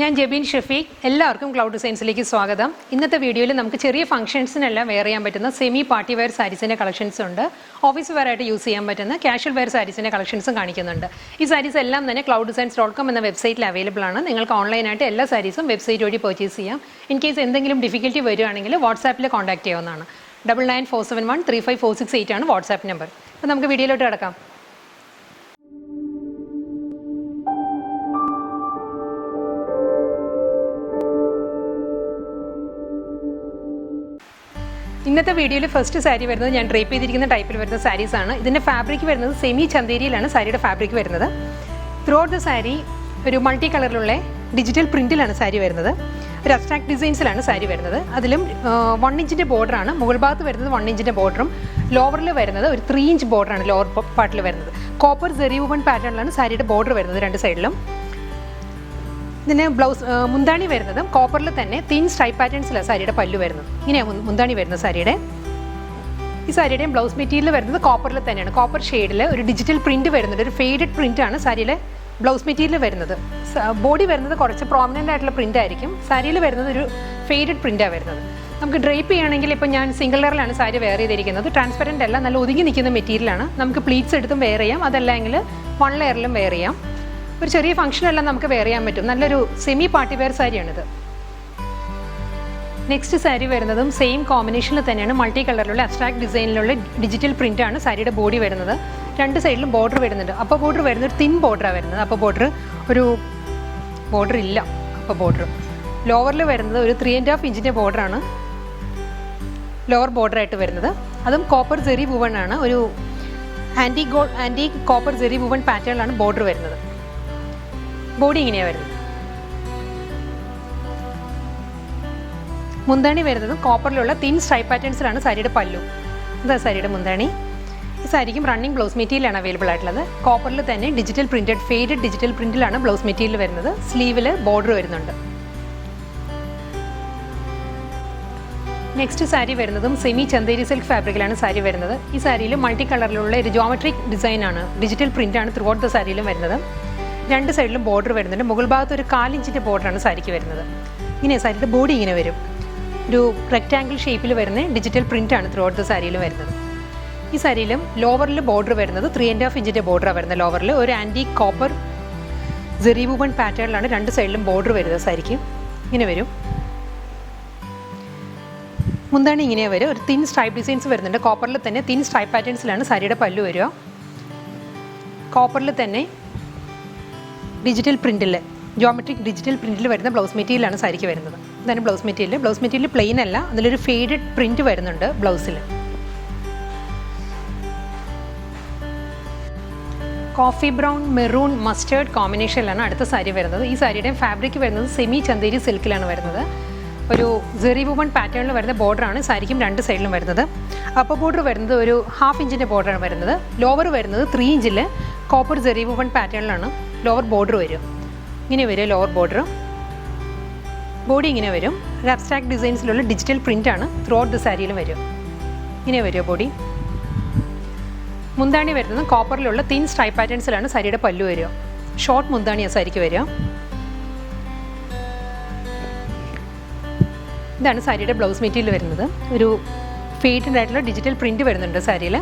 ഞാൻ ജെബിൻ ഷഫീഖ്. എല്ലാവർക്കും ക്ലൗഡ് ഡിസൈൻസിലേക്ക് സ്വാഗതം. ഇന്നത്തെ വീഡിയോയിൽ നമുക്ക് ചെറിയ ഫംഗ്ഷൻസിനെല്ലാം വെയർ ചെയ്യാൻ പറ്റുന്ന സെമി പാർട്ടി വെയർ സാരീസിൻ്റെ കളക്ഷൻസ് ഉണ്ട്. ഓഫീസ് വെയർ ആയിട്ട് യൂസ് ചെയ്യാൻ പറ്റുന്ന കാഷ്വൽ വെയർ സാരീസിൻ്റെ കളക്ഷൻസും കാണിക്കുന്നുണ്ട്. ഈ സാരീസ് എല്ലാം തന്നെ clouddesigns.com എന്ന വെബ്സൈറ്റിൽ അവൈലബിൾ ആണ്. നിങ്ങൾക്ക് ഓൺലൈനായിട്ട് എല്ലാ സാരീസും വെബ്സൈറ്റ് വഴി പർച്ചേസ് ചെയ്യാം. ഇൻ കേസ് എന്തെങ്കിലും ഡിഫിക്കൽറ്റി വരികയാണെങ്കിൽ വാട്സാപ്പിൽ കോൺടാക്ട് ചെയ്യാവുന്നതാണ്. 9947135468 ആണ് വാട്സാപ്പ് നമ്പർ. അപ്പോൾ നമുക്ക് വീഡിയോയിലോട്ട് കിടക്കാം. ഇന്നത്തെ വീഡിയോയിൽ ഫസ്റ്റ് സാരി വരുന്നത് ഞാൻ ഡ്രേപ്പ് ചെയ്തിരിക്കുന്ന ടൈപ്പിൽ വരുന്ന സാരീസ് ആണ്. ഇതിൻ്റെ ഫാബ്രിക് വരുന്നത് സെമി ചന്തേരിയിലാണ് സാരിയുടെ ഫാബ്രിക് വരുന്നത്. ത്രൂ ഔട്ട് ദ സാരി ഒരു മൾട്ടി കളറിലുള്ള ഡിജിറ്റൽ പ്രിൻറ്റിലാണ് സാരി വരുന്നത്. ഒരു അബ്സ്ട്രാക്ട് ഡിസൈൻസിലാണ് സാരി വരുന്നത്. അതിലും 1 ഇഞ്ചിൻ്റെ ബോർഡറാണ്. മുകൾ ഭാഗത്ത് വരുന്നത് 1 ഇഞ്ചിൻ്റെ ബോർഡറും ലോവറിൽ വരുന്നത് ഒരു 3 ഇഞ്ച് ബോർഡറാണ് ലോവർ പാർട്ടിൽ വരുന്നത്. കോപ്പർ സെറി വുവൺ പാറ്റേണിലാണ് സാരിയുടെ ബോർഡർ വരുന്നത് രണ്ട് സൈഡിലും. ഇതിന് ബ്ലൗസ് മുന്താണി വരുന്നതും കോപ്പറിൽ തന്നെ തിൻ സ്ട്രൈപ്പ് പാറ്റേൺസിലാണ് സാരിയുടെ പല്ലു വരുന്നത്. ഇങ്ങനെയാണ് മുന്താണി വരുന്നത് സാരിയുടെ. ഈ സാരിയുടെയും ബ്ലൗസ് മെറ്റീരിയൽ വരുന്നത് കോപ്പറിൽ തന്നെയാണ്. കോപ്പർ ഷെയ്ഡിൽ ഒരു ഡിജിറ്റൽ പ്രിൻറ്റ് വരുന്നുണ്ട്. ഒരു ഫെയ്ഡഡ് പ്രിൻ്റാണ് സാരിയിലെ ബ്ലൗസ് മെറ്റീരിയൽ വരുന്നത്. ബോഡി വരുന്നത് കുറച്ച് പ്രോമിനൻ്റ് ആയിട്ടുള്ള പ്രിൻ്റ് ആയിരിക്കും. സാരിയിൽ വരുന്നത് ഒരു ഫെയ്ഡഡ് പ്രിൻ്റാണ് വരുന്നത്. നമുക്ക് ഡ്രേപ്പ് ചെയ്യുകയാണെങ്കിൽ ഇപ്പോൾ ഞാൻ സിംഗിൾ ലെയറിലാണ് സാരി വെയർ ചെയ്തിരിക്കുന്നത്. ട്രാൻസ്പെറൻ്റ് അല്ല, നല്ല ഒതുങ്ങി നിൽക്കുന്ന മെറ്റീരിയലാണ്. നമുക്ക് പ്ലീറ്റ്സ് എടുത്തും വെയർ ചെയ്യാം, അതല്ലെങ്കിൽ 1 ലെയറിലും വെയർ ചെയ്യാം. ഒരു ചെറിയ ഫംഗ്ഷനെല്ലാം നമുക്ക് വെയർ ചെയ്യാൻ പറ്റും. നല്ലൊരു സെമി പാർട്ടി വെയർ സാരിയാണിത്. നെക്സ്റ്റ് സാരി വരുന്നതും സെയിം കോമ്പിനേഷനിൽ തന്നെയാണ്. മൾട്ടി കളറിലുള്ള അബ്സ്ട്രാക്ട് ഡിസൈനിലുള്ള ഡിജിറ്റൽ പ്രിൻ്റാണ് സാരിയുടെ ബോഡി വരുന്നത്. രണ്ട് സൈഡിലും ബോർഡർ വരുന്നുണ്ട്. അപ്പോൾ ബോർഡർ വരുന്നത് ഒരു തിൻ ബോർഡറാണ് വരുന്നത്. അപ്പോൾ ഒരു ബോർഡർ ഇല്ല. അപ്പോൾ ബോർഡർ ലോവറിൽ വരുന്നത് ഒരു 3.5 ഇഞ്ചിൻ്റെ ബോർഡറാണ് ലോവർ ബോർഡറായിട്ട് വരുന്നത്. അതും കോപ്പർ സെറി വുവൺ ആണ്. ഒരു ആൻറ്റി കോപ്പർ സെറി വുവൺ പാറ്റേണിലാണ് ബോർഡർ വരുന്നത്. ബോഡി ഇങ്ങനെയാണ് വരുന്നത്. മുന്താണി വരുന്നത് കോപ്പറിലുള്ള തിൻ സ്ട്രൈപ്പ് പാറ്റേൺസിലാണ് സാരിയുടെ പല്ലു. ഇതാ സാരിയുടെ മുന്താണി. ഈ സാരിക്കും റണ്ണിങ് ബ്ലൗസ് മെറ്റീരിയലാണ് അവൈലബിൾ ആയിട്ടുള്ളത്. കോപ്പറിൽ തന്നെ ഡിജിറ്റൽ പ്രിൻറ്റഡ് ഫെയ്ഡഡ് ഡിജിറ്റൽ പ്രിൻറ്റിലാണ് ബ്ലൗസ് മെറ്റീരിയൽ വരുന്നത്. സ്ലീവിൽ ബോർഡർ വരുന്നുണ്ട്. നെക്സ്റ്റ് സാരി വരുന്നതും സെമി ചന്തേരി സിൽക്ക് ഫാബ്രിക്കിലാണ് സാരി വരുന്നത്. ഈ സാരിയിൽ മൾട്ടി കളറിലുള്ള ഒരു ജോമെട്രിക് ഡിസൈനാണ്, ഡിജിറ്റൽ പ്രിൻ്റാണ് ത്രൂ ഔട്ട് ദ സാരിയിലും വരുന്നത്. രണ്ട് സൈഡിലും ബോർഡർ വരുന്നുണ്ട്. മുകൾ ഭാഗത്ത് ഒരു 4 ഇഞ്ചിൻ്റെ ബോർഡറാണ് സാരിക്ക് വരുന്നത്. ഇങ്ങനെ സാരിയുടെ ബോഡി ഇങ്ങനെ വരും. ഒരു റെക്റ്റാങ്കിൾ ഷേപ്പിൽ വരുന്ന ഡിജിറ്റൽ പ്രിൻ്റാണ് ത്രൂ ഔട്ട് ദ സാരിയിൽ വരുന്നത്. ഈ സാരിയിലും ലോവറിൽ ബോർഡർ വരുന്നത് 3.5 ഇഞ്ചിൻ്റെ ബോർഡറാണ് വരുന്നത്. ലോവറിൽ ഒരു ആൻറ്റി കോപ്പർ സെറി വുവൺ പാറ്റേണിലാണ് രണ്ട് സൈഡിലും ബോർഡർ വരുന്നത് സാരിക്ക്. ഇങ്ങനെ വരും. മുന്താണി ഇങ്ങനെ വരും. ഒരു തിൻ സ്ട്രൈപ്പ് ഡിസൈൻസ് വരുന്നുണ്ട്. കോപ്പറിൽ തന്നെ തിൻ സ്ട്രൈപ്പ് പാറ്റേൺസിലാണ് സാരിയുടെ പല്ലു വരിക. കോപ്പറിൽ തന്നെ ഡിജിറ്റൽ പ്രിൻറ്റിൽ ജോമെട്രിക് ഡിജിറ്റൽ പ്രിൻറ്റിൽ വരുന്ന ബ്ലൗസ് മെറ്റീരിയലാണ് സാരിക്ക് വരുന്നത്. ഇതാണ് blouse material. Blouse material plain അല്ല, അതിലൊരു ഫെയ്ഡഡ് പ്രിൻറ്റ് വരുന്നുണ്ട് ബ്ലൗസിൽ. കോഫി ബ്രൗൺ മെറൂൺ മസ്റ്റേർഡ് കോമ്പിനേഷനിലാണ് അടുത്ത സാരി വരുന്നത്. ഈ സാരിയുടെ ഫാബ്രിക് വരുന്നത് സെമി ചന്തേരി സിൽക്കിലാണ് വരുന്നത്. ഒരു സെറി വുവൺ പാറ്റേണിൽ വരുന്ന ബോർഡറാണ് സാരിക്കും രണ്ട് സൈഡിലും വരുന്നത്. അപ്പർ ബോർഡർ വരുന്നത് ഒരു 1/2 ഇഞ്ചിൻ്റെ ബോർഡറാണ് വരുന്നത്. ലോവർ വരുന്നത് 3 ഇഞ്ചിൽ കോപ്പർ സെറി വുവൺ പാറ്റേണിലാണ് ലോവർ ബോർഡർ വരും. ഇങ്ങനെ വരും ലോവർ ബോർഡർ. ബോഡി ഇങ്ങനെ വരും. ഒരു അബ്സ്ട്രാക്ട് ഡിസൈൻസിലുള്ള ഡിജിറ്റൽ പ്രിൻ്റാണ് ത്രൂ ഔട്ട് ദ സാരിയിലും വരും. ഇങ്ങനെ വരും ബോഡി. മുന്താണി വരുന്നത് കോപ്പറിലുള്ള തിൻ സ്ട്രൈപ്പ് പാറ്റേൺസിലാണ് സാരിയുടെ പല്ലു വരിക. ഷോർട്ട് മുന്താണിയാണ് സാരിക്ക് വരിക. ഇതാണ് സാരിയുടെ ബ്ലൗസ് മെറ്റീരിയൽ വരുന്നത്. ഒരു ഫെയ്ഡഡ് ആയിട്ടുള്ള ഡിജിറ്റൽ പ്രിൻറ്റ് വരുന്നുണ്ട് സാരിയിൽ.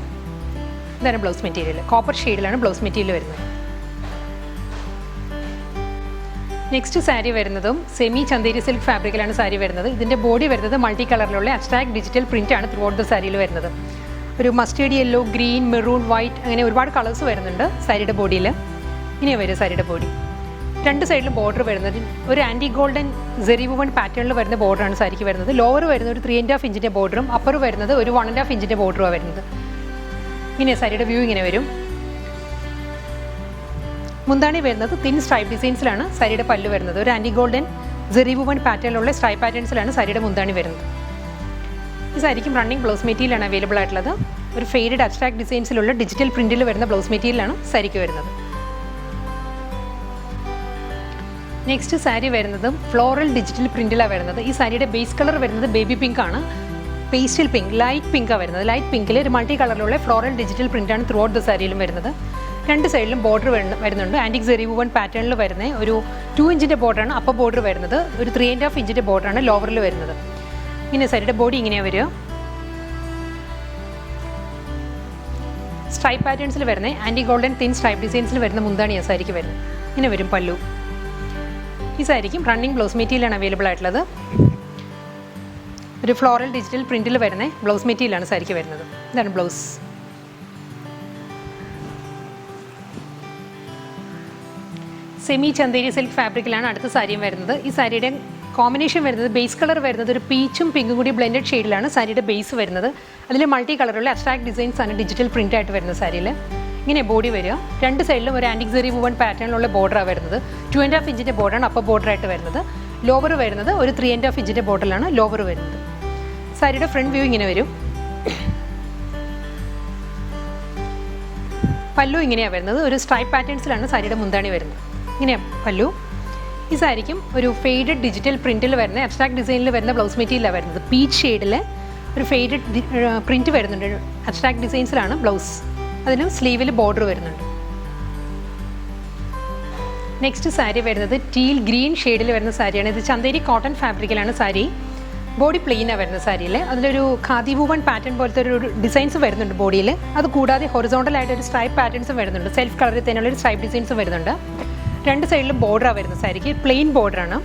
ഇതാണ് ബ്ലൗസ് മെറ്റീരിയൽ. കോപ്പർ ഷെയ്ഡിലാണ് ബ്ലൗസ് മെറ്റീരിയൽ വരുന്നത്. നെക്സ്റ്റ് സാരി വരുന്നതും സെമി ചന്തേരി സിൽക്ക് ഫാബ്രിക്കിലാണ് സാരി വരുന്നത്. ഇതിൻ്റെ ബോഡി വരുന്നത് മൾട്ടി കളറിലുള്ള അബ്സ്ട്രാക്ട് ഡിജിറ്റൽ പ്രിൻ്റാണ് ത്രൂ ഔട്ട് ദ സാരിയിൽ വരുന്നത്. ഒരു mustard yellow, green, maroon, white അങ്ങനെ ഒരുപാട് കളേഴ്സ് വരുന്നുണ്ട് സാരിയുടെ ബോഡിയിൽ. ഇങ്ങനെ വരും സാരിയുടെ ബോഡി. രണ്ട് സൈഡിലും ബോർഡർ വരുന്നത് ഒരു ആൻറ്റി ഗോൾഡൻ സെറി വുവൺ പാറ്റേണിൽ വരുന്ന ബോർഡറാണ് സാരിക്ക് വരുന്നത്. ലോവർ വരുന്നത് ഒരു 3.5 ഇഞ്ചിൻ്റെ ബോർഡറും അപ്പർ വരുന്നത് ഒരു 1.5 ഇഞ്ചിൻ്റെ ബോർഡറുമാണ് വരുന്നത്. ഇങ്ങനെ സാരിയുടെ വ്യൂ ഇങ്ങനെ വരും. മുന്താണി വരുന്നത് തിൻ സ്ട്രൈപ്പ് ഡിസൈൻസിലാണ് സാരിയുടെ പല്ലു വരുന്നത്. ഒരു ആൻറ്റി ഗോൾഡൻ സെറി വുവൺ പാറ്റേണിലുള്ള സ്ട്രൈപ്പ് പാറ്റേൺസിലാണ് സാരിയുടെ മുന്താണി വരുന്നത്. ഈ സാരിക്കും റണ്ണിങ് ബ്ലൗസ് മെറ്റീരിയലാണ് അവൈലബിൾ ആയിട്ടുള്ളത്. ഒരു ഫെയ്ഡഡ് അബ്സ്ട്രാക്ട് ഡിസൈൻസിലുള്ള ഡിജിറ്റൽ പ്രിൻറ്റിൽ വരുന്ന ബ്ലൗസ് മെറ്റീരിയലാണ് സാരിക്ക് വരുന്നത്. നെക്സ്റ്റ് സാരി വരുന്നതും ഫ്ലോറൽ ഡിജിറ്റൽ പ്രിൻറ്റിലാണ് വരുന്നത്. ഈ സാരിയുടെ ബേസ് കളർ വരുന്നത് ബേബി പിങ്ക് ആണ്. പേസ്റ്റൽ പിങ്ക്, ലൈറ്റ് പിങ്കാണ് വരുന്നത്. ലൈറ്റ് പിങ്കിൽ ഒരു മൾട്ടി കളറിലുള്ള ഫ്ലോറൽ ഡിജിറ്റൽ പ്രിൻ്റാണ് ത്രൂ ഔട്ട് ദ സാരിയിലും വരുന്നത്. രണ്ട് സൈഡിലും ബോർഡർ വരുന്നുണ്ട്. ആൻറ്റിക് സെറി വുവൺ പാറ്റേണിൽ വരുന്ന ഒരു 2 ഇഞ്ചിൻ്റെ ബോർഡറാണ് അപ്പർ ബോർഡർ വരുന്നത്. ഒരു 3.5 ഇഞ്ചിൻ്റെ ബോർഡറാണ് ലോവറിൽ വരുന്നത്. ഇങ്ങനെ സാരിയുടെ ബോഡി ഇങ്ങനെയാണ് വരിക. സ്ട്രൈപ്പ് പാറ്റേൺസിൽ വരുന്ന ആൻറ്റി ഗോൾഡൻ തിൻ സ്ട്രൈപ്പ് ഡിസൈൻസിൽ വരുന്ന മുന്താണിയാണ് സാരിക്ക് വരുന്നത്. ഇങ്ങനെ വരും പല്ലു. ഈ സാരിക്കും റണ്ണിങ് ബ്ലൗസ് മെറ്റീരിയലാണ് അവൈലബിൾ ആയിട്ടുള്ളത്. ഒരു ഫ്ലോറൽ ഡിജിറ്റൽ പ്രിൻറ്റിൽ വരുന്ന ബ്ലൗസ് മെറ്റീരിയലാണ് സാരിക്ക് വരുന്നത്. ഇതാണ് ബ്ലൗസ്. സെമി ചന്തേരി സിൽക്ക് ഫാബ്രിക്കിലാണ് അടുത്ത സാരിയും വരുന്നത്. ഈ സാരിയുടെ കോമ്പിനേഷൻ വരുന്നത് ബേസ് കളർ വരുന്നത് ഒരു പീച്ചും പിങ്കും കൂടി ബ്ലെൻഡഡ് ഷെയ്ഡിലാണ് സാരിയുടെ ബേസ് വരുന്നത്. അതിൽ മൾട്ടി കളറുള്ള അബ്സ്ട്രാക്ട് ഡിസൈൻസ് ആണ് ഡിജിറ്റൽ പ്രിൻ്റ് ആയിട്ട് വരുന്നത് സാരിയിൽ. ഇങ്ങനെ ബോഡി വരിക. രണ്ട് സൈഡിലും ഒരു ആൻറ്റിക് സെറി വുവൺ പാറ്റേണിലുള്ള ബോർഡറാണ് വരുന്നത്. 2.5 ഇഞ്ചിൻ്റെ ബോർഡറാണ് അപ്പർ ബോർഡറായിട്ട് വരുന്നത്. ലോവർ വരുന്നത് ഒരു 3.5 ഇഞ്ചിൻ്റെ ബോർഡറിലാണ് ലോവർ വരുന്നത്. സാരിയുടെ ഫ്രണ്ട് വ്യൂ ഇങ്ങനെ വരും. പല്ലു ഇങ്ങനെയാണ് വരുന്നത്. ഒരു സ്ട്രൈപ്പ് പാറ്റേൺസിലാണ് സാരിയുടെ മുന്താണി വരുന്നത്. ഇങ്ങനെയാണ് പല്ലു. ഈ സാരിക്കും ഒരു ഫെയ്ഡഡ് ഡിജിറ്റൽ പ്രിൻറ്റിൽ വരുന്ന അബ്സ്ട്രാക്ട് ഡിസൈനിൽ വരുന്ന ബ്ലൗസ് മെറ്റീരിയലാണ് വരുന്നത്. പീച്ച് ഷെയ്ഡിൽ ഒരു ഫെയ്ഡഡ് പ്രിൻറ്റ് വരുന്നുണ്ട്. അബ്സ്ട്രാക്ട് ഡിസൈൻസിലാണ് ബ്ലൗസ്. അതിലും സ്ലീവിൽ ബോർഡർ വരുന്നുണ്ട്. നെക്സ്റ്റ് സാരി വരുന്നത് ടീൽ ഗ്രീൻ ഷെയ്ഡിൽ വരുന്ന സാരിയാണ്. ഇത് ചന്തേരി കോട്ടൺ ഫാബ്രിക്കിലാണ് സാരി. ബോഡി പ്ലെയിനാണ് വരുന്ന സാരിയിൽ. അതിലൊരു ഖാദി വുവൺ പാറ്റേൺ പോലത്തെ ഒരു ഡിസൈൻസ് വരുന്നുണ്ട് ബോഡിയിൽ. അത് കൂടാതെ ഹൊറിസോണ്ടലായിട്ട് ഒരു സ്ട്രൈപ്പ് പാറ്റേൺസും വരുന്നുണ്ട്. സെൽഫ് കളറിൽ തന്നെയുള്ള ഒരു സ്ട്രൈപ്പ് ഡിസൈൻസും വരുന്നുണ്ട്. രണ്ട് സൈഡിലും ബോർഡറാണ് വരുന്ന സാരിക്ക്. പ്ലെയിൻ ബോർഡറാണ്.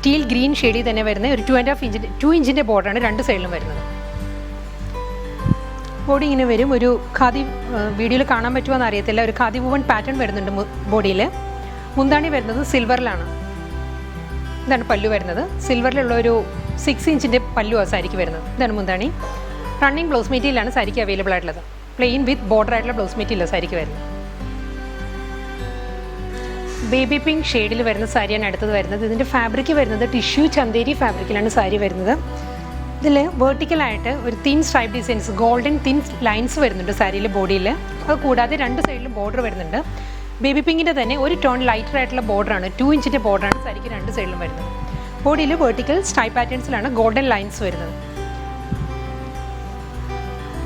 ടീൽ ഗ്രീൻ ഷെയ്ഡിൽ തന്നെ വരുന്ന ഒരു 2 ഇഞ്ചിൻ്റെ ബോർഡറാണ് രണ്ട് സൈഡിലും വരുന്നത്. ബോഡി ഇങ്ങനെ വരും. ഒരു ഖാദി വീഡിയോയിൽ കാണാൻ പറ്റുമോ എന്ന് അറിയത്തില്ല. ഒരു ഖാദി വുവൺ പാറ്റേൺ വരുന്നുണ്ട് ബോഡിയിൽ. മുന്താണി വരുന്നത് സിൽവറിലാണ്. ഇതാണ് പല്ലു വരുന്നത്. സിൽവറിലുള്ള ഒരു 6 ഇഞ്ചിൻ്റെ പല്ലുവാണ് സാരിക്ക് വരുന്നത്. ഇതാണ് മുന്താണി. റണ്ണിങ് ബ്ലൗസ് മെറ്റീരിയലാണ് സാരിക്ക് അവൈലബിൾ ആയിട്ടുള്ളത്. പ്ലെയിൻ വിത്ത് ബോർഡർ ആയിട്ടുള്ള ബ്ലൗസ് മെറ്റീരിയലാണ് സാരിക്ക് വരുന്നത്. ബേബി പിങ്ക് ഷെയ്ഡിൽ വരുന്ന സാരിയാണ് അടുത്തത് വരുന്നത്. ഇതിൻ്റെ ഫാബ്രിക് വരുന്നത് ടിഷ്യൂ ചന്തേരി ഫാബ്രിക്കിലാണ് സാരി വരുന്നത്. ഇതിൽ വേർട്ടിക്കലായിട്ട് ഒരു thin stripe designs golden thin lines വരുന്നുണ്ട് സാരിയിൽ ബോഡിയിൽ. അത് കൂടാതെ രണ്ട് സൈഡിലും ബോർഡർ വരുന്നുണ്ട്. ബേബി പിങ്കിൻ്റെ തന്നെ ഒരു ടോൺ ലൈറ്റർ ആയിട്ടുള്ള ബോർഡറാണ്. 2 ഇഞ്ചിൻ്റെ ബോർഡറാണ് സാരിക്ക് രണ്ട് സൈഡിലും വരുന്നത്. ബോഡിയിൽ വേർട്ടിക്കൽ സ്ട്രൈപ്പ് പാറ്റേൺസിലാണ് ഗോൾഡൻ ലൈൻസ് വരുന്നത്.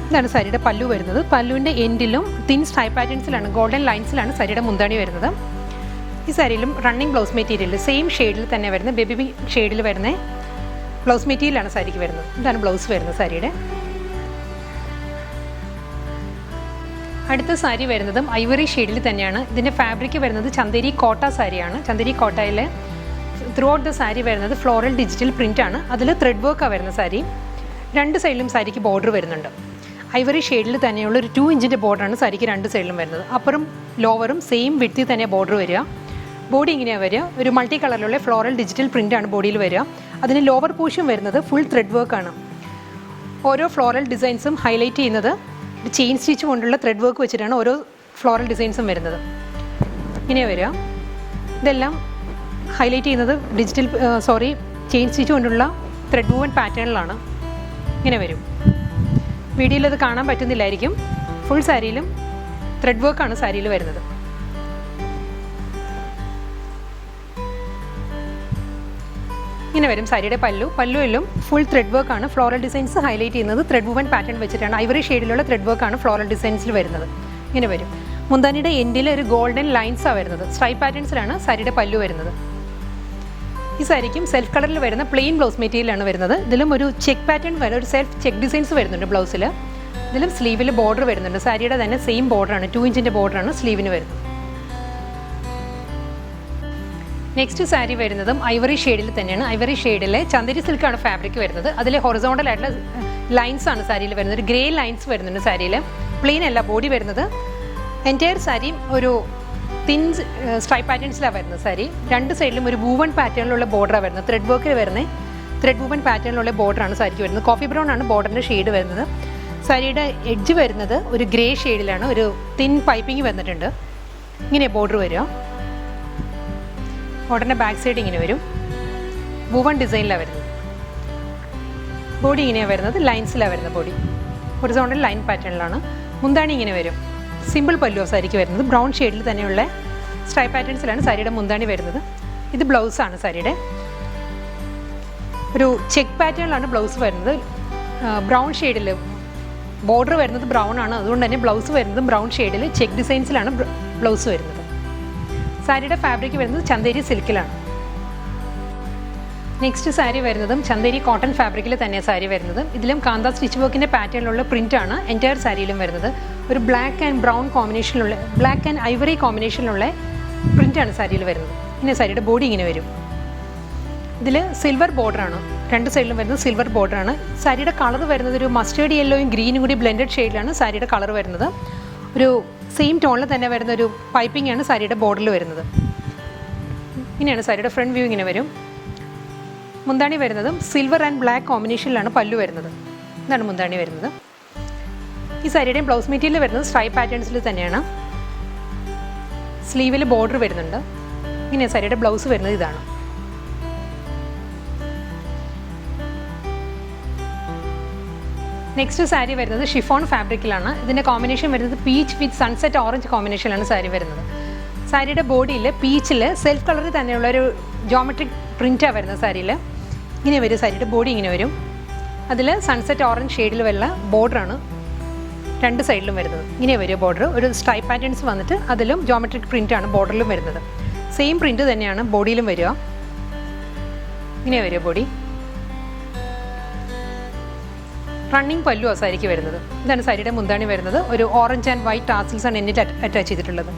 ഇതാണ് സാരിയുടെ പല്ലു വരുന്നത്. പല്ലുവിൻ്റെ എൻഡിലും തിൻ സ്ട്രൈപ്പ് പാറ്റേൺസിലാണ് ഗോൾഡൻ ലൈൻസിലാണ് സാരിയുടെ മുന്താണി വരുന്നത്. ഈ സാരിയിലും റണ്ണിങ് ബ്ലൗസ് മെറ്റീരിയൽ സെയിം ഷെയ്ഡിൽ തന്നെ വരുന്ന ബേബി പിങ്ക് ഷെയ്ഡിൽ വരുന്ന ബ്ലൗസ് മെറ്റീരിയലാണ് സാരിക്ക് വരുന്നത്. ഇതാണ് ബ്ലൗസ് വരുന്നത് സാരിയുടെ. അടുത്ത സാരി വരുന്നതും ഐവറി ഷെയ്ഡിൽ തന്നെയാണ്. ഇതിൻ്റെ ഫാബ്രിക് വരുന്നത് ചന്തേരി കോട്ട സാരിയാണ്. ചന്തേരി കോട്ടയിൽ ത്രൂ ഔട്ട് ദ സാരി വരുന്നത് ഫ്ലോറൽ ഡിജിറ്റൽ പ്രിൻ്റാണ്. അതിൽ ത്രെഡ് വർക്കാണ് വരുന്ന സാരി. രണ്ട് സൈഡിലും സാരിക്ക് ബോർഡർ വരുന്നുണ്ട്. ഐവറി ഷെയ്ഡിൽ തന്നെയുള്ള ഒരു 2 ഇഞ്ചിൻ്റെ ബോർഡറാണ് സാരിക്ക് രണ്ട് സൈഡിലും വരുന്നത്. അപ്പറും ലോവറും സെയിം വിഡ്ത്തിൽ തന്നെ ബോർഡർ വരിക. ബോഡി ഇങ്ങനെയാണ് വരിക. ഒരു മൾട്ടി കളറിലുള്ള ഫ്ലോറൽ ഡിജിറ്റൽ പ്രിൻ്റാണ് ബോഡിയിൽ വരിക. അതിന് ലോവർ പോർഷൻ വരുന്നത് ഫുൾ ത്രെഡ് വർക്കാണ്. ഓരോ ഫ്ലോറൽ ഡിസൈൻസും ഹൈലൈറ്റ് ചെയ്യുന്നത് ചെയിൻ സ്റ്റിച്ച് കൊണ്ടുള്ള ത്രെഡ് വർക്ക് വെച്ചിട്ടാണ് ഓരോ ഫ്ലോറൽ ഡിസൈൻസും വരുന്നത്. ഇങ്ങനെ വരിക. ഇതെല്ലാം ഹൈലൈറ്റ് ചെയ്യുന്നത് ചെയിൻ സ്റ്റിച്ച് കൊണ്ടുള്ള ത്രെഡ് വുവൺ പാറ്റേണിലാണ്. ഇങ്ങനെ വരും. വീഡിയോയിൽ അത് കാണാൻ പറ്റുന്നില്ലായിരിക്കും. ഫുൾ സാരിയിലും ത്രെഡ് വർക്കാണ് സാരിയിൽ വരുന്നത്. ഇങ്ങനെ വരും സാരിയുടെ പല്ലു. പല്ലുവിലും ഫുൾ ത്രെഡ് വർക്കാണ്. ഫ്ലോറൽ ഡിസൈൻസ് ഹൈലൈറ്റ് ചെയ്യുന്നത് ത്രെഡ് വുവൺ പാറ്റേൺ വെച്ചിട്ടാണ്. ഐവറി ഷെയ്ഡിലുള്ള ത്രെഡ് വർക്കാണ് ഫ്ലോറൽ ഡിസൈൻസിൽ വരുന്നത്. ഇങ്ങനെ വരും. മുന്താനിയുടെ എൻഡിൽ ഒരു ഗോൾഡൻ ലൈൻസാണ് വരുന്നത്. സ്ട്രൈപ്പ് പാറ്റേൺസിലാണ് സാരിയുടെ പല്ലു വരുന്നത്. ഈ സാരിക്കും സെൽഫ് കളറിൽ വരുന്ന പ്ലെയിൻ ബ്ലൗസ് മെറ്റീരിയലാണ് വരുന്നത്. ഇതിലും ഒരു ചെക്ക് പാറ്റേൺ വരെ ഒരു സെൽഫ് ചെക്ക് ഡിസൈൻസ് വരുന്നുണ്ട് ബ്ലൗസിൽ. ഇതിലും സ്ലീവിൽ ബോർഡർ വരുന്നുണ്ട്. സാരിയുടെ തന്നെ സെയിം ബോർഡറാണ്. 2 ഇഞ്ചിൻ്റെ ബോർഡറാണ് സ്ലീവിന് വരുന്നത്. നെക്സ്റ്റ് സാരി വരുന്നതും ഐവറി ഷെയ്ഡിൽ തന്നെയാണ്. ഐവറി ഷെയ്ഡിൽ ചന്തേരി സിൽക്കാണ് ഫാബ്രിക് വരുന്നത്. അതിൽ ഹൊറിസോണ്ടൽ ആയിട്ടുള്ള ലൈൻസ് ആണ് സാരിയിൽ വരുന്നത്. ഒരു ഗ്രേ ലൈൻസ് വരുന്നുണ്ട് സാരിയിൽ. പ്ലെയിൻ അല്ല ബോഡി വരുന്നത്. എൻറ്റയർ സാരിയും ഒരു തിൻ സ്ട്രൈപ്പ് പാറ്റേൺസിലാണ് വരുന്നത് സാരി. രണ്ട് സൈഡിലും ഒരു വൂവൺ പാറ്റേണിലുള്ള ബോർഡറാണ് വരുന്നത്. ത്രെഡ് വർക്കിൽ വരുന്ന ത്രെഡ് വൂവൺ പാറ്റേണിലുള്ള ബോർഡറാണ് സാരിക്ക് വരുന്നത്. കോഫി ബ്രൗൺ ആണ് ബോർഡറിൻ്റെ ഷെയ്ഡ് വരുന്നത്. സാരിയുടെ എഡ്ജ് വരുന്നത് ഒരു ഗ്രേ ഷെയ്ഡിലാണ്. ഒരു തിൻ പൈപ്പിംഗ് വന്നിട്ടുണ്ട്. ഇങ്ങനെ ബോർഡർ വരിക. ബോർഡറിൻ്റെ ബാക്ക് സൈഡ് ഇങ്ങനെ വരും. വൂവൺ ഡിസൈനിലാണ് വരുന്നത്. ബോഡി ഇങ്ങനെയാണ് വരുന്നത്. ലൈൻസിലാണ് വരുന്നത് ബോഡി. ഹൊറിസോണ്ടൽ ലൈൻ പാറ്റേണിലാണ്. മുന്താണി ഇങ്ങനെ വരും. സിമ്പിൾ പല്ലു സാരിക്ക് വരുന്നത്. ബ്രൗൺ ഷെയ്ഡിൽ തന്നെയുള്ള സ്ട്രൈപ്പ് പാറ്റേൺസിലാണ് സാരിയുടെ മുന്താണി വരുന്നത്. ഇത് ബ്ലൗസാണ് സാരിയുടെ. ഒരു ചെക്ക് പാറ്റേണിലാണ് ബ്ലൗസ് വരുന്നത്. ബ്രൗൺ ഷെയ്ഡിൽ ബോർഡർ വരുന്നത് ബ്രൗൺ ആണ്, അതുകൊണ്ട് തന്നെ ബ്ലൗസ് വരുന്നത് ബ്രൗൺ ഷെയ്ഡിൽ ചെക്ക് ഡിസൈൻസിലാണ് ബ്ലൗസ് വരുന്നത്. സാരിയുടെ ഫാബ്രിക് വരുന്നത് ചന്തേരി സിൽക്കിലാണ്. നെക്സ്റ്റ് സാരി വരുന്നതും ചന്തേരി കോട്ടൺ ഫാബ്രിക്കിൽ തന്നെയാണ് സാരി വരുന്നത്. ഇതിലും കാന്ത സ്റ്റിച്ച് വർക്കിൻ്റെ പാറ്റേണിലുള്ള പ്രിൻ്റാണ് എൻറ്റയർ സാരിയിലും വരുന്നത്. ഒരു ബ്ലാക്ക് ആൻഡ് ബ്രൗൺ കോമ്പിനേഷനിലുള്ള, ബ്ലാക്ക് ആൻഡ് ഐവറി കോമ്പിനേഷനിലുള്ള പ്രിൻ്റാണ് സാരിയിൽ വരുന്നത്. പിന്നെ സാരിയുടെ ബോഡി ഇങ്ങനെ വരും. ഇതിൽ സിൽവർ ബോർഡറാണ്, രണ്ട് സൈഡിലും വരുന്നത് സിൽവർ ബോർഡറാണ്. സാരിയുടെ കളർ വരുന്നത് ഒരു മസ്റ്റേർഡ് യെല്ലോയും ഗ്രീനും കൂടി ബ്ലെൻഡഡ് ഷെയ്ഡിലാണ് സാരിയുടെ കളർ വരുന്നത്. ഒരു സെയിം ടോണിൽ തന്നെ വരുന്ന ഒരു പൈപ്പിംഗ് ആണ് സാരിയുടെ ബോർഡറിൽ വരുന്നത്. ഇങ്ങനെയാണ് സാരിയുടെ ഫ്രണ്ട് വ്യൂ ഇങ്ങനെ വരും. മുന്താണി വരുന്നതും സിൽവർ ആൻഡ് ബ്ലാക്ക് കോമ്പിനേഷനിലാണ് പല്ലു വരുന്നത്. ഇതാണ് മുന്താണി വരുന്നത്. ഈ സാരിയുടെയും ബ്ലൗസ് മെറ്റീരിയൽ വരുന്നത് സ്ട്രൈപ്പ് പാറ്റേൺസിൽ തന്നെയാണ്. സ്ലീവിൽ ബോർഡർ വരുന്നുണ്ട്. ഇങ്ങനെ സാരിയുടെ ബ്ലൗസ് വരുന്നത് ഇതാണ്. നെക്സ്റ്റ് സാരി വരുന്നത് ഷിഫോൺ ഫാബ്രിക്കിലാണ്. ഇതിൻ്റെ കോമ്പിനേഷൻ വരുന്നത് പീച്ച് വിത്ത് സൺസെറ്റ് ഓറഞ്ച് കോമ്പിനേഷനിലാണ് സാരി വരുന്നത്. സാരിയുടെ ബോഡിയിൽ പീച്ചിൽ സെൽഫ് കളറിൽ തന്നെയുള്ള ഒരു ജോമെട്രിക് പ്രിൻറ്റാണ് വരുന്നത് സാരിയിൽ. ഇങ്ങനെ വരും സാരിയുടെ ബോഡി ഇങ്ങനെ വരും. അതിൽ സൺസെറ്റ് ഓറഞ്ച് ഷെയ്ഡിൽ വരുന്ന ബോർഡറാണ് രണ്ട് സൈഡിലും വരുന്നത്. ഇങ്ങനെ വരും ബോർഡർ. ഒരു സ്ട്രൈപ്പ് പാറ്റേൺസ് വന്നിട്ട് അതിലും ജോമെട്രിക് പ്രിൻറ്റാണ് ബോർഡറിലും വരുന്നത്. സെയിം പ്രിൻറ്റ് തന്നെയാണ് ബോഡിയിലും വരിക. ഇങ്ങനെ വരും ബോഡി. റണ്ണിങ് പല്ലു ആ സാരിക്ക് വരുന്നത്. ഇതാണ് സാരിയുടെ മുന്താണി വരുന്നത്. ഒരു ഓറഞ്ച് ആൻഡ് വൈറ്റ് ടാസിൽസ് ആണ് എന്നിട്ട് അറ്റാച്ച് ചെയ്തിട്ടുള്ളത്.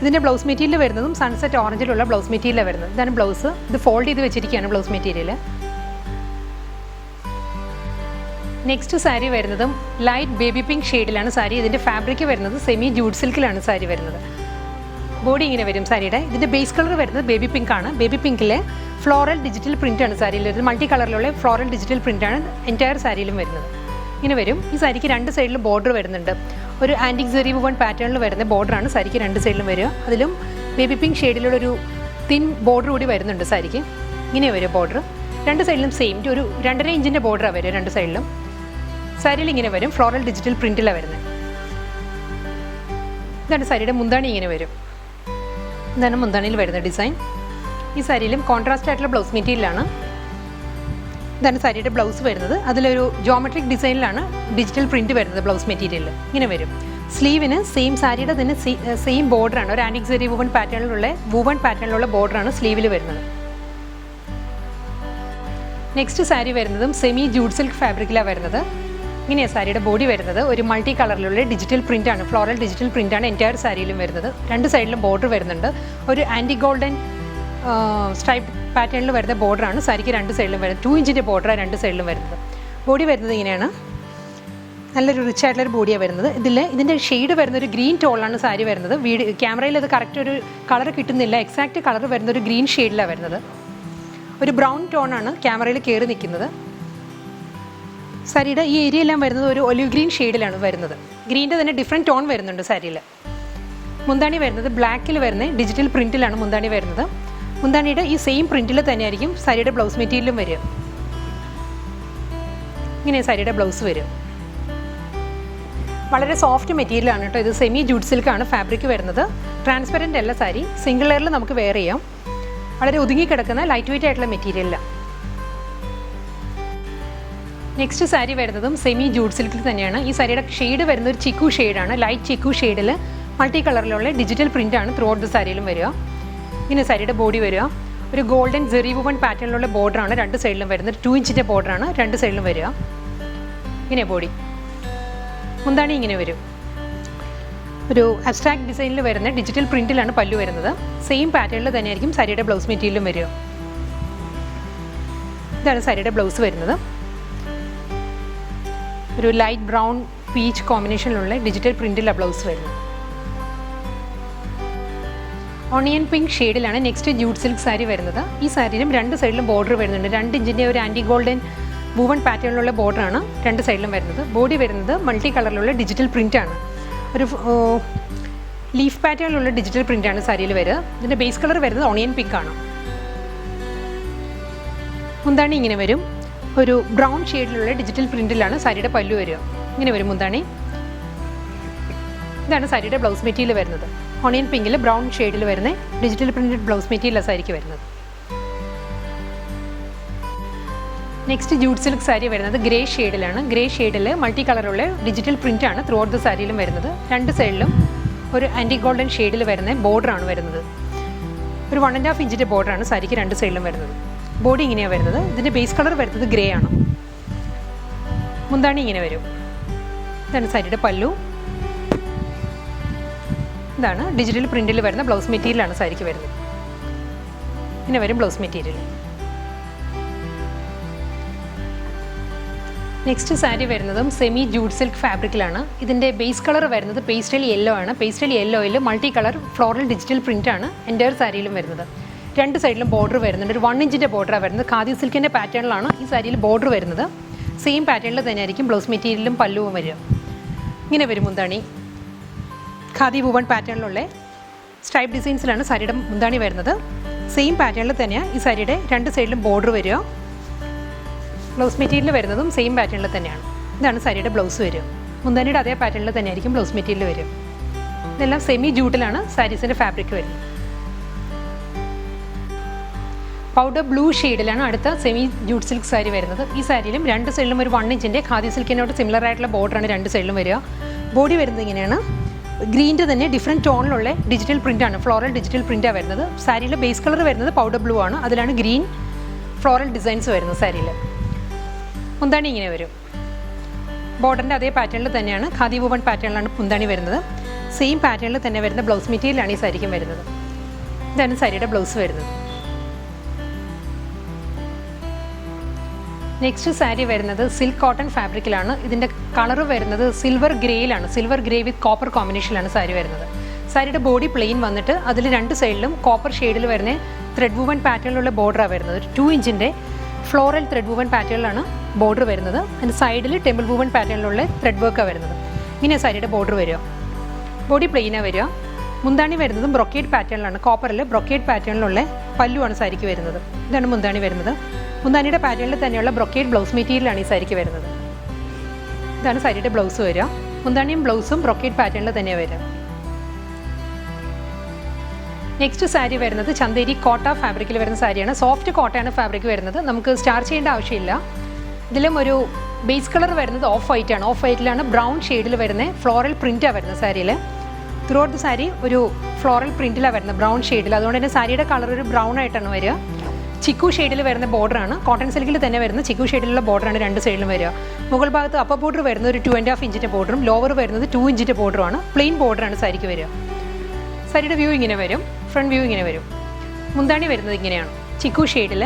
ഇതിൻ്റെ ബ്ലൗസ് മെറ്റീരിയൽ വരുന്നതും സൺസെറ്റ് ഓറഞ്ചിലുള്ള ബ്ലൗസ് മെറ്റീരിയലാണ് വരുന്നത്. ഇതാണ് ബ്ലൗസ്. ഇത് ഫോൾഡ് ചെയ്ത് വെച്ചിരിക്കുകയാണ് ബ്ലൗസ് മെറ്റീരിയൽ. നെക്സ്റ്റ് സാരി വരുന്നതും ലൈറ്റ് ബേബി പിങ്ക് ഷെയ്ഡിലാണ് സാരി. ഇതിൻ്റെ ഫാബ്രിക് വരുന്നത് സെമി ജൂട്ട് സിൽക്കിലാണ് സാരി വരുന്നത്. ബോഡി ഇങ്ങനെ വരും സാരിയുടെ. ഇതിൻ്റെ ബേസ് കളർ വരുന്നത് ബേബി പിങ്ക് ആണ്. ബേബി പിങ്കിലെ ഫ്ലോറൽ ഡിജിറ്റൽ പ്രിൻ്റാണ് സാരിയിൽ വരുന്നത്. മൾട്ടി കളറിലുള്ള ഫ്ലോറൽ ഡിജിറ്റൽ പ്രിൻ്റാണ് എൻറ്റയർ സാരിയിലും വരുന്നത്. ഇങ്ങനെ വരും. ഈ സാരിക്ക് രണ്ട് സൈഡിലും ബോർഡർ വരുന്നുണ്ട്. ഒരു ആൻറ്റിക് സെറി വുവൺ പാറ്റേണിൽ വരുന്ന ബോർഡറാണ് സാരിക്ക് രണ്ട് സൈഡിലും വരിക. അതിലും ബേബി പിങ്ക് ഷെയ്ഡിലുള്ളൊരു തിൻ ബോർഡർ കൂടി വരുന്നുണ്ട് സാരിക്ക്. ഇങ്ങനെ വരും ബോർഡർ. രണ്ട് സൈഡിലും സെയിം ഒരു 2.5 ഇഞ്ചിൻ്റെ ബോർഡറാണ് വരിക രണ്ട് സൈഡിലും. സാരിയിൽ ഇങ്ങനെ വരും. ഫ്ലോറൽ ഡിജിറ്റൽ പ്രിൻറ്റിലാണ് വരുന്നത്. ഇതാണ് സാരിയുടെ മുന്താണി ഇങ്ങനെ വരും. ഇതാണ് മുന്താണിയിൽ വരുന്ന ഡിസൈൻ. ഈ സാരിയിലും കോൺട്രാസ്റ്റ് ആയിട്ടുള്ള ബ്ലൗസ് മെറ്റീരിയലാണ്. ഇതാണ് സാരിയുടെ ബ്ലൗസ് വരുന്നത്. അതിലൊരു ജോമെട്രിക് ഡിസൈനിലാണ് ഡിജിറ്റൽ പ്രിൻറ്റ് വരുന്നത് ബ്ലൗസ് മെറ്റീരിയൽ. ഇങ്ങനെ വരും. സ്ലീവിന് സെയിം സാരിയുടെ തന്നെ സെയിം ബോർഡറാണ്. ഒരു ആൻറ്റിക് സെറി വുവൺ പാറ്റേണിലുള്ള ബോർഡറാണ് സ്ലീവിൽ വരുന്നത്. നെക്സ്റ്റ് സാരി വരുന്നതും സെമി ജൂട്ട് സിൽക്ക് ഫാബ്രിക്കിലാണ് വരുന്നത്. ഇങ്ങനെയാണ് സാരിയുടെ ബോഡി വരുന്നത്. ഒരു മൾട്ടി കളറിലുള്ള ഡിജിറ്റൽ പ്രിൻ്റാണ്, ഫ്ലോറൽ ഡിജിറ്റൽ പ്രിൻ്റാണ് എൻറ്റയർ സാരിയിലും വരുന്നത്. രണ്ട് സൈഡിലും ബോർഡർ വരുന്നുണ്ട്. ഒരു ആൻറ്റി ഗോൾഡൻ സ്ട്രൈപ്പ് പാറ്റേണിൽ വരുന്ന ബോർഡറാണ് സാരിക്ക് രണ്ട് സൈഡിലും വരുന്നത്. 2 ഇഞ്ചിൻ്റെ ബോർഡറാണ് രണ്ട് സൈഡിലും വരുന്നത്. ബോഡി വരുന്നത് ഇങ്ങനെയാണ്. നല്ലൊരു റിച്ച് ആയിട്ടുള്ളൊരു ബോഡിയാണ് വരുന്നത്. ഇതിൻ്റെ ഷെയ്ഡ് വരുന്ന ഒരു ഗ്രീൻ ടോളാണ് സാരി വരുന്നത്. ക്യാമറയിൽ അത് കറക്റ്റ് ഒരു കളർ കിട്ടുന്നില്ല. എക്സാക്റ്റ് കളർ വരുന്ന ഒരു ഗ്രീൻ ഷെയ്ഡിലാണ് വരുന്നത്. ഒരു ബ്രൗൺ ടോണാണ് ക്യാമറയിൽ കയറി നിൽക്കുന്നത്. സാരിയുടെ ഈ ഏരിയ എല്ലാം വരുന്നത് ഒരു ഒലിവ് ഗ്രീൻ ഷെയ്ഡിലാണ് വരുന്നത്. ഗ്രീൻ്റെ തന്നെ ഡിഫറെൻറ്റ് ടോൺ വരുന്നുണ്ട് സാരിയിൽ. മുന്താണി വരുന്നത് ബ്ലാക്കിൽ വരുന്ന ഡിജിറ്റൽ പ്രിൻറ്റിലാണ് മുന്താണി വരുന്നത്. മുന്താണിയുടെ ഈ സെയിം പ്രിൻറ്റിൽ തന്നെയായിരിക്കും സാരിയുടെ ബ്ലൗസ് മെറ്റീരിയലും വരിക. ഇങ്ങനെ സാരിയുടെ ബ്ലൗസ് വരും. വളരെ സോഫ്റ്റ് മെറ്റീരിയലാണ് കേട്ടോ. ഇത് സെമി ജൂട്ട് സിൽക്കാണ് ഫാബ്രിക് വരുന്നത്. ട്രാൻസ്പെറൻറ്റ് അല്ല സാരി. സിംഗിൾ ലെയറിൽ നമുക്ക് വെയർ ചെയ്യാം. വളരെ ഒതുങ്ങിക്കിടക്കുന്ന ലൈറ്റ് വെയിറ്റ് ആയിട്ടുള്ള മെറ്റീരിയലാണ്. നെക്സ്റ്റ് സാരി വരുന്നതും സെമി ജൂട്ട് സിൽക്കിൽ തന്നെയാണ്. ഈ സാരിയുടെ ഷെയ്ഡ് വരുന്നത് ഒരു ചിക്കു ഷെയ്ഡാണ്. ലൈറ്റ് ചിക്കു ഷെയ്ഡിൽ മൾട്ടി കളറിലുള്ള ഡിജിറ്റൽ പ്രിൻ്റാണ് ത്രൂ ഔട്ട് ദ സാരിയിലും വരിക. ഇങ്ങനെ സാരിയുടെ ബോഡി വരിക. ഒരു ഗോൾഡൻ സെറി വുവൺ പാറ്റേണിലുള്ള ബോർഡറാണ് രണ്ട് സൈഡിലും വരുന്നത്. 2 ഇഞ്ചിൻ്റെ ബോർഡറാണ് രണ്ട് സൈഡിലും വരിക. ഇങ്ങനെ ബോഡി. മുന്താണി ഇങ്ങനെ വരും. ഒരു അബ്സ്ട്രാക്ട് ഡിസൈനിൽ വരുന്ന ഡിജിറ്റൽ പ്രിൻറ്റിലാണ് പല്ലു വരുന്നത്. സെയിം പാറ്റേണിൽ തന്നെയായിരിക്കും സാരിയുടെ ബ്ലൗസ് മെറ്റീരിയലും വരിക. ഇതാണ് സാരിയുടെ ബ്ലൗസ് വരുന്നത്. ഒരു ലൈറ്റ് ബ്രൗൺ പീച്ച് കോമ്പിനേഷനിലുള്ള ഡിജിറ്റൽ പ്രിൻറ്റിലാണ് ബ്ലൗസ് വരുന്നത്. ഓണിയൻ പിങ്ക് ഷെയ്ഡിലാണ് നെക്സ്റ്റ് ജൂട്ട് സിൽക്ക് സാരി വരുന്നത്. ഈ സാരിയിലും രണ്ട് സൈഡിലും ബോർഡർ വരുന്നുണ്ട്. 2 ഇഞ്ചിൻ്റെ ഒരു ആൻറ്റി ഗോൾഡൻ വുവൺ പാറ്റേണിലുള്ള ബോർഡറാണ് രണ്ട് സൈഡിലും വരുന്നത്. ബോഡി വരുന്നത് മൾട്ടി കളറിലുള്ള ഡിജിറ്റൽ പ്രിൻ്റാണ്. ഒരു ലീഫ് പാറ്റേണിലുള്ള ഡിജിറ്റൽ പ്രിൻ്റാണ് സാരിയിൽ വരിക. ഇതിൻ്റെ ബേസ് കളർ വരുന്നത് ഓണിയൻ പിങ്ക് ആണ്. മുന്താണി ഇങ്ങനെ വരും. ഒരു ബ്രൗൺ ഷെയ്ഡിലുള്ള ഡിജിറ്റൽ പ്രിൻറ്റിലാണ് സാരിയുടെ പല്ലു വരിക. ഇങ്ങനെ വരും മുന്താണി. ഇതാണ് സാരിയുടെ ബ്ലൗസ് മെറ്റീരിയൽ വരുന്നത്. ഓണിയൻ പിങ്കിൽ ബ്രൗൺ ഷെയ്ഡിൽ വരുന്ന ഡിജിറ്റൽ പ്രിൻറ്റഡ് ബ്ലൗസ് മെറ്റീരിയലാണ് സാരിക്ക് വരുന്നത്. നെക്സ്റ്റ് ജൂട്ട് സിൽക്ക് സാരി വരുന്നത് ഗ്രേ ഷെയ്ഡിലാണ്. ഗ്രേ ഷെയ്ഡിൽ മൾട്ടി കളറുള്ള ഡിജിറ്റൽ പ്രിൻ്റാണ് ത്രൂ ഔട്ട് ദ സാരിയിലും വരുന്നത്. രണ്ട് സൈഡിലും ഒരു ആൻറ്റി ഗോൾഡൻ ഷെയ്ഡിൽ വരുന്ന ബോർഡറാണ് വരുന്നത്. ഒരു 1.5 ഇഞ്ചിൻ്റെ ബോർഡറാണ് സാരിക്ക് രണ്ട് സൈഡിലും വരുന്നത്. ബോഡി ഇങ്ങനെയാണ് വരുന്നത്. ഇതിൻ്റെ ബേസ് കളർ വരുന്നത് ഗ്രേ ആണ്. മുന്താണി ഇങ്ങനെ വരും. ഇതാണ് സാരിയുടെ പല്ലു. ഇതാണ് ഡിജിറ്റൽ പ്രിൻറ്റിൽ വരുന്ന ബ്ലൗസ് മെറ്റീരിയലാണ് സാരിക്ക് വരുന്നത്. ഇങ്ങനെ വരും ബ്ലൗസ് മെറ്റീരിയൽ. നെക്സ്റ്റ് സാരി വരുന്നതും സെമി ജൂട്ട് സിൽക്ക് ഫാബ്രിക്കിലാണ്. ഇതിൻ്റെ ബേസ് കളർ വരുന്നത് പേസ്റ്റൽ യെല്ലോ ആണ്. പേസ്റ്റൽ യെല്ലോയിൽ മൾട്ടി കളർ ഫ്ലോറൽ ഡിജിറ്റൽ പ്രിൻ്റാണ് എൻ്റയർ സാരിയിലും വരുന്നത്. രണ്ട് സൈഡിലും ബോർഡർ വരുന്നുണ്ട്. ഒരു 1 ഇഞ്ചിൻ്റെ ബോർഡറാണ് വരുന്നത്. ഖാദി സിൽക്കിൻ്റെ പാറ്റേണിലാണ് ഈ സാരിയിൽ ബോർഡർ വരുന്നത്. സെയിം പാറ്റേണിൽ തന്നെ ആയിരിക്കും ബ്ലൗസ് മെറ്റീരിയലും പല്ലുവും വരിക. ഇങ്ങനെ വരും മുന്താണി. ഖാദി വുവൺ പാറ്റേണിലുള്ള സ്ട്രൈപ്പ് ഡിസൈൻസിലാണ് സാരിയുടെ മുന്താണി വരുന്നത്. സെയിം പാറ്റേണിൽ തന്നെയാണ് ഈ സാരിയുടെ രണ്ട് സൈഡിലും ബോർഡർ വരിക. ബ്ലൗസ് മെറ്റീരിയൽ വരുന്നതും സെയിം പാറ്റേണിൽ തന്നെയാണ്. ഇതാണ് സാരിയുടെ ബ്ലൗസ് വരിക. മുന്താനിയുടെ അതേ പാറ്റേണിൽ തന്നെ ആയിരിക്കും ബ്ലൗസ് മെറ്റീരിയൽ വരിക. ഇതെല്ലാം സെമി ജൂട്ടിലാണ് സാരീസിൻ്റെ ഫാബ്രിക് വരുന്നത്. പൗഡർ ബ്ലൂ ഷെയ്ഡിലാണ് അടുത്ത സെമി ജൂട്ട് സിൽക്ക് സാരി വരുന്നത്. ഈ സാരിയിലും രണ്ട് സൈഡിലും ഒരു 1 ഇഞ്ചിൻ്റെ ഖാദി സിൽക്കിനോട് സിമിലർ ആയിട്ടുള്ള ബോർഡറാണ് രണ്ട് സൈഡിലും വരിക. ബോഡി വരുന്നത് ഇങ്ങനെയാണ്. ഗ്രീൻ്റെ തന്നെ ഡിഫറെൻറ്റ് ടോണിലുള്ള ഡിജിറ്റൽ പ്രിൻ്റാണ്, ഫ്ലോറൽ ഡിജിറ്റൽ പ്രിൻ്റാണ് വരുന്നത്. സാരിയിലെ ബേസ് കളർ വരുന്നത് പൗഡർ ബ്ലൂ ആണ്. അതിലാണ് ഗ്രീൻ ഫ്ലോറൽ ഡിസൈൻസ് വരുന്നത് സാരിയിൽ. മുന്താണി ഇങ്ങനെ വരും. ബോർഡറിൻ്റെ അതേ പാറ്റേണിൽ തന്നെയാണ്, ഖാദി വുവൺ പാറ്റേണിലാണ് മുന്താണി വരുന്നത്. സെയിം പാറ്റേണിൽ തന്നെ വരുന്ന ബ്ലൗസ് മെറ്റീരിയലാണ് ഈ സാരിക്കും വരുന്നത്. ഇതാണ് സാരിയുടെ ബ്ലൗസ് വരുന്നത്. നെക്സ്റ്റ് സാരി വരുന്നത് സിൽക്ക് കോട്ടൺ ഫാബ്രിക്കിലാണ്. ഇതിൻ്റെ കളർ വരുന്നത് സിൽവർ ഗ്രേയിലാണ്. സിൽവർ ഗ്രേ വിത്ത് കോപ്പർ കോമ്പിനേഷനിലാണ് സാരി വരുന്നത്. സാരിയുടെ ബോഡി പ്ലെയിൻ വന്നിട്ട് അതിൽ രണ്ട് സൈഡിലും കോപ്പർ ഷെയ്ഡിൽ വരുന്ന ത്രെഡ് വുവൺ പാറ്റേണിലുള്ള ബോർഡറാണ് വരുന്നത്. ഒരു 2 ഇഞ്ചിൻ്റെ ഫ്ലോറൽ ത്രെഡ് വുവൺ പാറ്റേണിലാണ് ബോർഡർ വരുന്നത്. അതിൻ്റെ സൈഡിൽ ടെമ്പിൾ വുവൺ പാറ്റേണിലുള്ള ത്രെഡ് വർക്കാണ് വരുന്നത്. ഇങ്ങനെ സാരിയുടെ ബോർഡർ വരിക. ബോഡി പ്ലെയിനാണ് വരിക. മുന്താണി വരുന്നതും ബ്രൊക്കേഡ് പാറ്റേണിലാണ്. കോപ്പറിൽ ബ്രൊക്കേഡ് പാറ്റേണിലുള്ള പല്ലുവാണ് സാരിക്ക് വരുന്നത്. ഇതാണ് മുന്താണി വരുന്നത്. മുന്താനിയുടെ പാറ്റേണിൽ തന്നെയുള്ള ബ്രൊക്കേഡ് ബ്ലൗസ് മെറ്റീരിയലാണ് ഈ സാരിക്ക് വരുന്നത്. ഇതാണ് സാരിയുടെ ബ്ലൗസ് വരിക. മുന്താണിയും ബ്ലൗസും ബ്രൊക്കേഡ് പാറ്റേണിൽ തന്നെയാണ് വരിക. നെക്സ്റ്റ് സാരി വരുന്നത് ചന്തേരി കോട്ട ഫാബ്രിക്കിൽ വരുന്ന സാരിയാണ്. സോഫ്റ്റ് കോട്ടയാണ് ഫാബ്രിക് വരുന്നത്. നമുക്ക് സ്റ്റാർച്ച് ചെയ്യേണ്ട ആവശ്യമില്ല. ഇതിലും ഒരു ബേസ് കളർ വരുന്നത് ഓഫ് വൈറ്റ് ആണ്. ഓഫ് വൈറ്റിലാണ് ബ്രൗൺ ഷെയ്ഡിൽ വരുന്ന ഫ്ലോറൽ പ്രിൻ്റാണ് വരുന്നത് സാരിയിൽ. ത്രൂ ഔട്ട് ദ സാരി ഒരു ഫ്ലോറൽ പ്രിൻറ്റിലാണ് വരുന്നത്, ബ്രൗൺ ഷെയ്ഡിൽ. അതുകൊണ്ട് തന്നെ സാരിയുടെ കളർ ഒരു ബ്രൗൺ ആയിട്ടാണ് വരിക. ചിക്കു ഷെയ്ഡിൽ വരുന്ന ബോർഡറാണ്. കോട്ടൺ സിൽക്കിൽ തന്നെ വരുന്ന ചിക്കു ഷെയ്ഡിലുള്ള ബോർഡറാണ് രണ്ട് സൈഡിലും വരിക. മുകൾ ഭാഗത്ത് അപ്പർ ബോർഡർ വരുന്നത് ഒരു 2.5 ഇഞ്ചിൻ്റെ ബോർഡറും ലോവർ വരുന്നത് 2 ഇഞ്ചിൻ്റെ ബോർഡറുമാണ്. പ്ലെയിൻ ബോർഡറാണ് സാരിക്ക് വരിക. സാരിയുടെ വ്യൂ ഇങ്ങനെ വരും. ഫ്രണ്ട് വ്യൂ ഇങ്ങനെ വരും. മുന്താണി വരുന്നത് ഇങ്ങനെയാണ്. ചിക്കു ഷെയ്ഡിൽ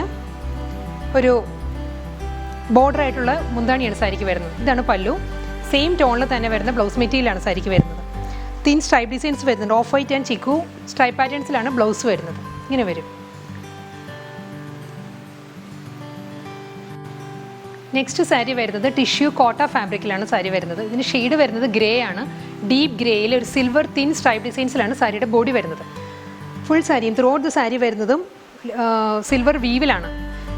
ഒരു ബോർഡറായിട്ടുള്ള മുന്താണിയാണ് സാരിക്ക് വരുന്നത്. ഇതാണ് പല്ലു. സെയിം ടോണിൽ തന്നെ വരുന്ന ബ്ലൗസ് മെറ്റീരിയലാണ് സാരിക്ക് വരുന്നത്. തിൻ സ്ട്രൈപ്പ് ഡിസൈൻസ് വരുന്നുണ്ട്. Off white and chikoo stripe പാറ്റേൺസിലാണ് ബ്ലൗസ് വരുന്നത്. ഇങ്ങനെ വരും. നെക്സ്റ്റ് സാരി വരുന്നത് ടിഷ്യൂ കോട്ട ഫാബ്രിക്കിലാണ് സാരി വരുന്നത്. ഇതിന് ഷെയ്ഡ് വരുന്നത് ഗ്രേ ആണ്. ഡീപ്പ് ഗ്രേയിൽ ഒരു സിൽവർ തിൻ സ്ട്രൈപ്പ് ഡിസൈൻസിലാണ് സാരിയുടെ ബോഡി വരുന്നത്. ഫുൾ സാരിയും ത്രൂ ഔട്ട് ദ സാരി വരുന്നതും സിൽവർ വീവിലാണ്.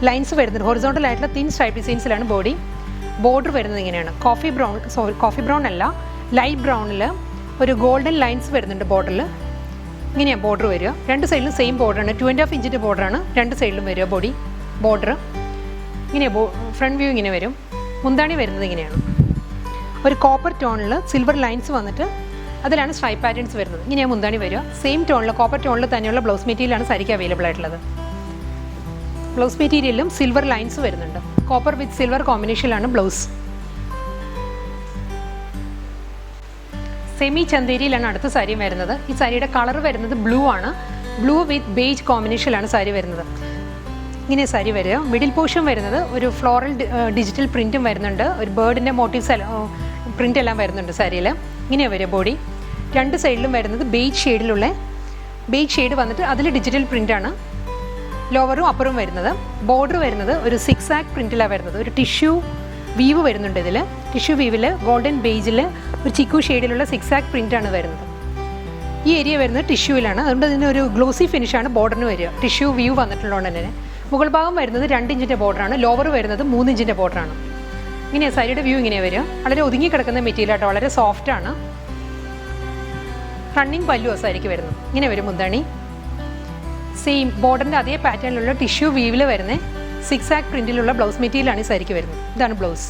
ലൈൻസ് വരുന്നത് ഹൊറിസോണ്ടൽ ആയിട്ടുള്ള തിൻ സ്ട്രൈപ്പ് ഡിസൈൻസിലാണ് ബോഡി. ബോർഡർ വരുന്നത് ഇങ്ങനെയാണ്. കോഫി ബ്രൗൺ അല്ല, ലൈറ്റ് ബ്രൗണിൽ ഒരു ഗോൾഡൻ ലൈൻസ് വരുന്നുണ്ട് ബോർഡറിൽ. ഇങ്ങനെയാണ് ബോർഡർ വരിക. രണ്ട് സൈഡിലും സെയിം ബോർഡറാണ്. 2.5 ഇഞ്ചിൻ്റെ ബോർഡറാണ് രണ്ട് സൈഡിലും വരിക. ബോഡി ബോർഡർ ഇങ്ങനെ ഫ്രണ്ട് വ്യൂ ഇങ്ങനെ വരും. മുന്താണി വരുന്നത് ഇങ്ങനെയാണ്. ഒരു കോപ്പർ ടോണിൽ സിൽവർ ലൈൻസ് വന്നിട്ട് അതിലാണ് സ്ട്രൈപ്പ് പാറ്റേൺസ് വരുന്നത്. ഇങ്ങനെയാണ് മുന്താണി വരിക. സെയിം ടോണിൽ കോപ്പർ ടോണിൽ തന്നെയുള്ള ബ്ലൗസ് മെറ്റീരിയലാണ് സാരിക്ക് അവൈലബിൾ ആയിട്ടുള്ളത്. ബ്ലൗസ് മെറ്റീരിയലിലും സിൽവർ ലൈൻസ് വരുന്നുണ്ട്. കോപ്പർ വിത്ത് സിൽവർ കോമ്പിനേഷനിലാണ് ബ്ലൗസ്. സെമി ചന്തേരിയിലാണ് അടുത്ത സാരി വരുന്നത്. ഈ സാരിയുടെ കളർ വരുന്നത് ബ്ലൂ ആണ്. ബ്ലൂ വിത്ത് ബേജ് കോമ്പിനേഷനിലാണ് സാരി വരുന്നത്. ഇങ്ങനെ സാരി വരിക. മിഡിൽ പോർഷൻ വരുന്നത് ഒരു ഫ്ലോറൽ ഡിജിറ്റൽ പ്രിൻറ്റും വരുന്നുണ്ട്. ഒരു ബേർഡിൻ്റെ മോട്ടീവ്സ് പ്രിൻ്റ് എല്ലാം വരുന്നുണ്ട് സാരിയിൽ. ഇങ്ങനെ വരിക ബോഡി. രണ്ട് സൈഡിലും വരുന്നത് ബേജ് ഷെയ്ഡിലുള്ള ബേജ് ഷെയ്ഡ് വന്നിട്ട് അതിൽ ഡിജിറ്റൽ പ്രിൻ്റാണ്. ലോവറും അപ്പറും വരുന്നത്. ബോർഡർ വരുന്നത് ഒരു 6 ആക്ക് പ്രിൻറ്റിലാണ് വരുന്നത്. ഒരു ടിഷ്യൂ വീവ് വരുന്നുണ്ട് ഇതിൽ. ടിഷ്യൂ വീവിൽ ഗോൾഡൻ ബേജിൽ ഒരു ചിക്കു ഷെയ്ഡിലുള്ള 6 ആക്ക് പ്രിൻ്റാണ് വരുന്നത്. ഈ ഏരിയ വരുന്നത് ടിഷ്യൂവിലാണ്. അതുകൊണ്ട് ഇതിന് ഒരു ഗ്ലോസി ഫിനിഷാണ് ബോർഡറിന് വരിക. ടിഷ്യൂ വ്യൂ വന്നിട്ടുള്ളതുകൊണ്ട് തന്നെ മുകൾ ഭാഗം വരുന്നത് 2 ഇഞ്ചിൻ്റെ ബോർഡറാണ്. ലോവർ വരുന്നത് 3 ഇഞ്ചിൻ്റെ ബോർഡറാണ്. ഇങ്ങനെ സാരിയുടെ വ്യൂ ഇങ്ങനെ വരിക. വളരെ ഒതുങ്ങി കിടക്കുന്ന മെറ്റീരിയൽ ആട്ടോ, വളരെ സോഫ്റ്റാണ്. റണ്ണിങ് പല്ലുവാണ് സാരിക്ക് വരുന്നത്. ഇങ്ങനെ വരും മുന്താണി. സെയിം ബോർഡറിൻ്റെ അതേ പാറ്റേണിലുള്ള ടിഷ്യൂ വീവിൽ വരുന്ന സിക്സ് ആക്ക് പ്രിൻറ്റിലുള്ള ബ്ലൗസ് മെറ്റീരിയലാണ് ഈ സാരിക്ക് വരുന്നത്. ഇതാണ് ബ്ലൗസ്.